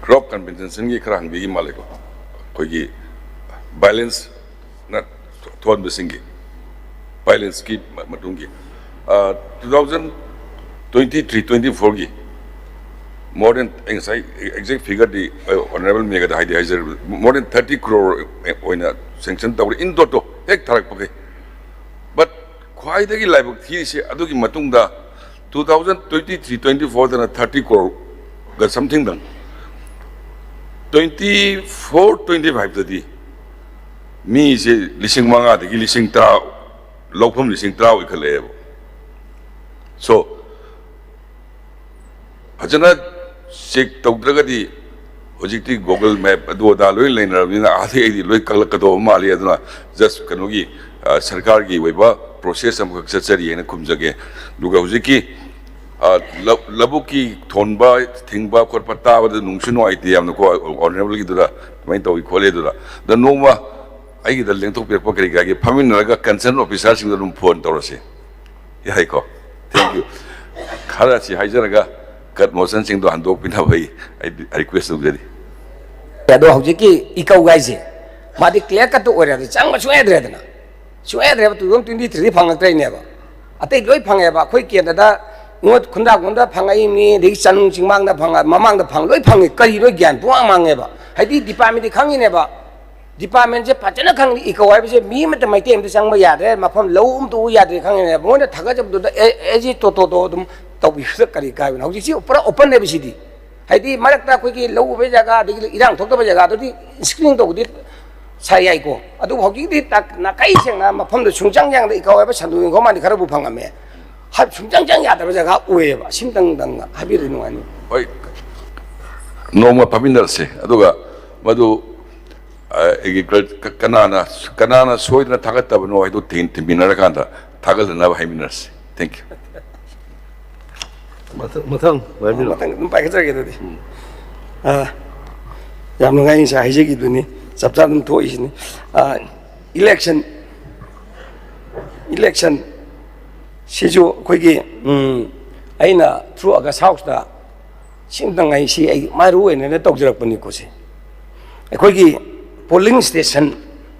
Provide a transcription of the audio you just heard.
crop compensation की खरा हंगी माले को कोई की balance ना थोड़ा बेसिंगी balance की मतुंगी 2023-24 की more than exact figure the honorable mega the high more than 30 crore oina sanction tawre in toto ek tharak pake but khwai da gi live thi se adu gi matung da 2023-24 da 30 crore ga something dang 24-25 da di mi se lising manga da gi lising tra lawpham lising tra ikhale so ajana check tawdragadi hojikti google map adu da loi leinarabina athi ai loi kalakado mali aduna just kanogi sarkar gi weba process am khak chachari ena khumjage duga hojiki labuki thonba thingba khotpa taba da nungsuno idea am ko honorable gi dura mai tawi khole dura da noma ai gi da lengthok pekpa kari ga gi phamin raga concern officer sing da phone tawrase yai ko thank you khara chi haijaraga cut motion sing do handok pina bhai I request of dedi ya do hojiki ikau gaise madi clear cut ore chang ma suai dre dana suai dre tu 23 phang trai ne ba atai loi phang ba khoi ke da ngot khunda khunda phangai mi ri chanung singmang da phang mamang da phang loi phang kai loi gyan puang mang ba haidi department di khangi ne ba department je pachana khang ikau ai je mi mat mai tem sang ba ya de mafam lo tu ya de khang ne ba ne thaga jab da eji to dum tawbi kari kai na hojisi pura open ne bisidi haidi marakta khoi ki lo be jaga de irang thok da jaga do di screen to di sai ai ko adu hoji di tak na kai seng na mafam do chungchang yang de ikau ai ba chandu ko ma ni khara bu phang ame ha chungchang ya da jaga uwe ba simdang dang habi ri nu ani oi noma paminal se aduga madu egi kanana soidna thagat tab no aido tin minara kanda thagal na ba minars thank you matang num pai ka ge de yam ngai sa haije gi duni sabta dum to isini election siju khoi gi aina through aga house da simdang ai si ai maru ene ne tokjarak pani ko se khoi gi polling station